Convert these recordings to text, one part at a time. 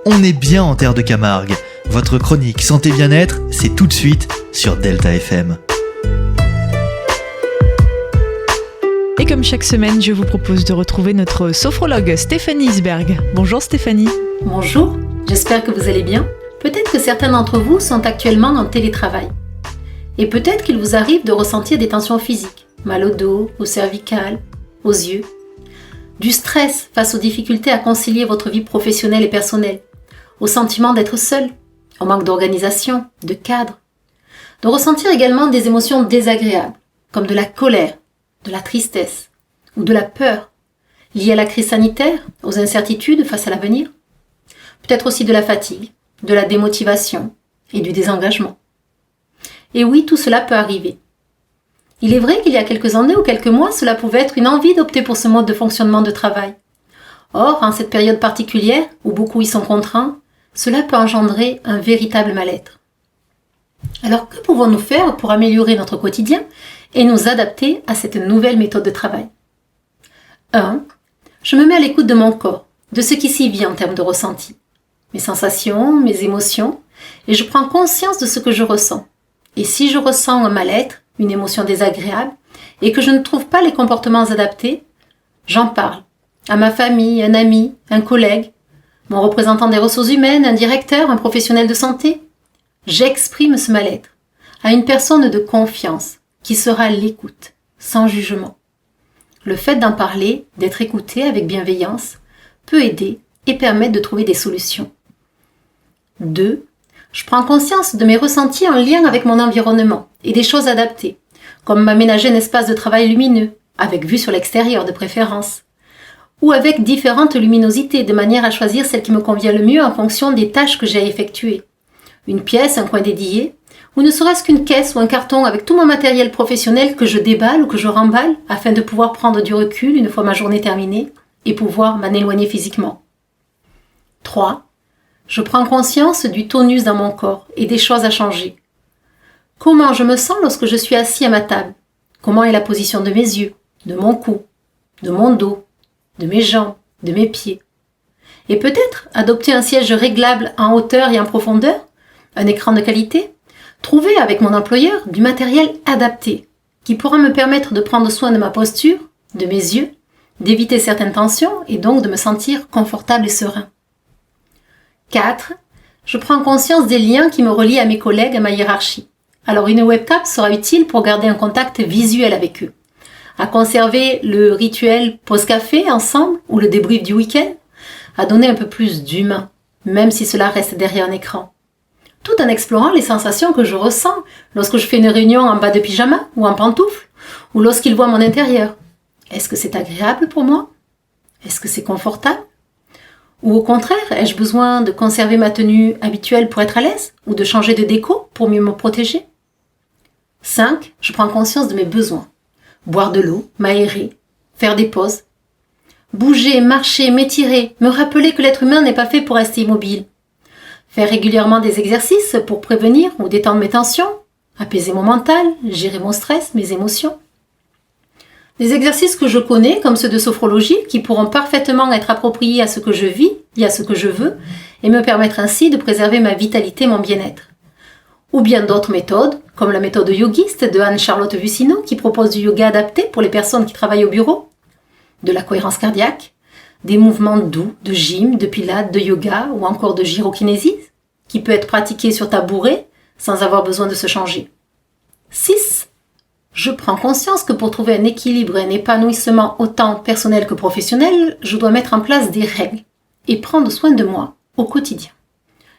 On est bien en terre de Camargue. Votre chronique Santé Bien-être, c'est tout de suite sur Delta FM. Et comme chaque semaine, je vous propose de retrouver notre sophrologue Stéphanie Isberg. Bonjour Stéphanie. Bonjour, j'espère que vous allez bien. Peut-être que certains d'entre vous sont actuellement en télétravail. Et peut-être qu'il vous arrive de ressentir des tensions physiques, mal au dos, au cervical, aux yeux. Du stress face aux difficultés à concilier votre vie professionnelle et personnelle, au sentiment d'être seul, au manque d'organisation, de cadre. De ressentir également des émotions désagréables, comme de la colère, de la tristesse ou de la peur, liée à la crise sanitaire, aux incertitudes face à l'avenir. Peut-être aussi de la fatigue, de la démotivation et du désengagement. Et oui, tout cela peut arriver. Il est vrai qu'il y a quelques années ou quelques mois, cela pouvait être une envie d'opter pour ce mode de fonctionnement de travail. Or, en cette période particulière, où beaucoup y sont contraints, cela peut engendrer un véritable mal-être. Alors, que pouvons-nous faire pour améliorer notre quotidien et nous adapter à cette nouvelle méthode de travail ? 1. Je me mets à l'écoute de mon corps, de ce qui s'y vit en termes de ressenti. Mes sensations, mes émotions, et je prends conscience de ce que je ressens. Et si je ressens un mal-être, une émotion désagréable, et que je ne trouve pas les comportements adaptés, j'en parle à ma famille, un ami, un collègue, mon représentant des ressources humaines, un directeur, un professionnel de santé. J'exprime ce mal-être à une personne de confiance qui sera l'écoute, sans jugement. Le fait d'en parler, d'être écouté avec bienveillance, peut aider et permettre de trouver des solutions. 2. Je prends conscience de mes ressentis en lien avec mon environnement et des choses adaptées, comme m'aménager un espace de travail lumineux, avec vue sur l'extérieur de préférence, ou avec différentes luminosités de manière à choisir celle qui me convient le mieux en fonction des tâches que j'ai à effectuer. Une pièce, un coin dédié, ou ne serait-ce qu'une caisse ou un carton avec tout mon matériel professionnel que je déballe ou que je remballe afin de pouvoir prendre du recul une fois ma journée terminée et pouvoir m'en éloigner physiquement. 3. Je prends conscience du tonus dans mon corps et des choses à changer. Comment je me sens lorsque je suis assis à ma table ? Comment est la position de mes yeux, de mon cou, de mon dos, de mes jambes, de mes pieds ? Et peut-être adopter un siège réglable en hauteur et en profondeur, un écran de qualité, trouver avec mon employeur du matériel adapté qui pourra me permettre de prendre soin de ma posture, de mes yeux, d'éviter certaines tensions et donc de me sentir confortable et serein. 4. Je prends conscience des liens qui me relient à mes collègues, à ma hiérarchie. Alors une webcam sera utile pour garder un contact visuel avec eux, à conserver le rituel pause-café ensemble ou le débrief du week-end, à donner un peu plus d'humain, même si cela reste derrière un écran. Tout en explorant les sensations que je ressens lorsque je fais une réunion en bas de pyjama ou en pantoufles, ou lorsqu'ils voient mon intérieur. Est-ce que c'est agréable pour moi ? Est-ce que c'est confortable ? Ou au contraire, ai-je besoin de conserver ma tenue habituelle pour être à l'aise, ou de changer de déco pour mieux me protéger ? 5. Je prends conscience de mes besoins. Boire de l'eau, m'aérer, faire des pauses. Bouger, marcher, m'étirer, me rappeler que l'être humain n'est pas fait pour rester immobile. Faire régulièrement des exercices pour prévenir ou détendre mes tensions, apaiser mon mental, gérer mon stress, mes émotions. Des exercices que je connais, comme ceux de sophrologie, qui pourront parfaitement être appropriés à ce que je vis et à ce que je veux, et me permettre ainsi de préserver ma vitalité et mon bien-être. Ou bien d'autres méthodes, comme la méthode yogiste de Anne-Charlotte Vucino, qui propose du yoga adapté pour les personnes qui travaillent au bureau, de la cohérence cardiaque, des mouvements doux, de gym, de pilates, de yoga ou encore de gyrokinésie, qui peut être pratiqué sur tabouret sans avoir besoin de se changer. 6. Je prends conscience que pour trouver un équilibre et un épanouissement autant personnel que professionnel, je dois mettre en place des règles et prendre soin de moi au quotidien.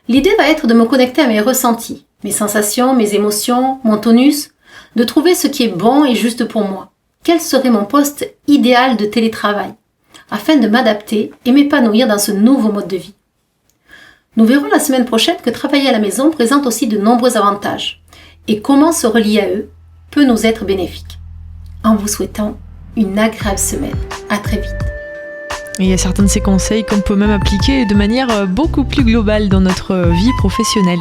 L'idée va être de me connecter à mes ressentis, mes sensations, mes émotions, mon tonus, de trouver ce qui est bon et juste pour moi. Quel serait mon poste idéal de télétravail, afin de m'adapter et m'épanouir dans ce nouveau mode de vie. Nous verrons la semaine prochaine que travailler à la maison présente aussi de nombreux avantages et comment se relier à eux peut nous être bénéfique. En vous souhaitant une agréable semaine. À très vite. Et il y a certains de ces conseils qu'on peut même appliquer de manière beaucoup plus globale dans notre vie professionnelle.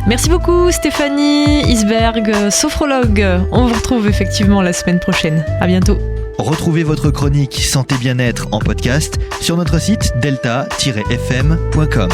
Merci beaucoup Stéphanie Isberg, sophrologue. On vous retrouve effectivement la semaine prochaine. À bientôt. Retrouvez votre chronique Santé Bien-être en podcast sur notre site delta-fm.com.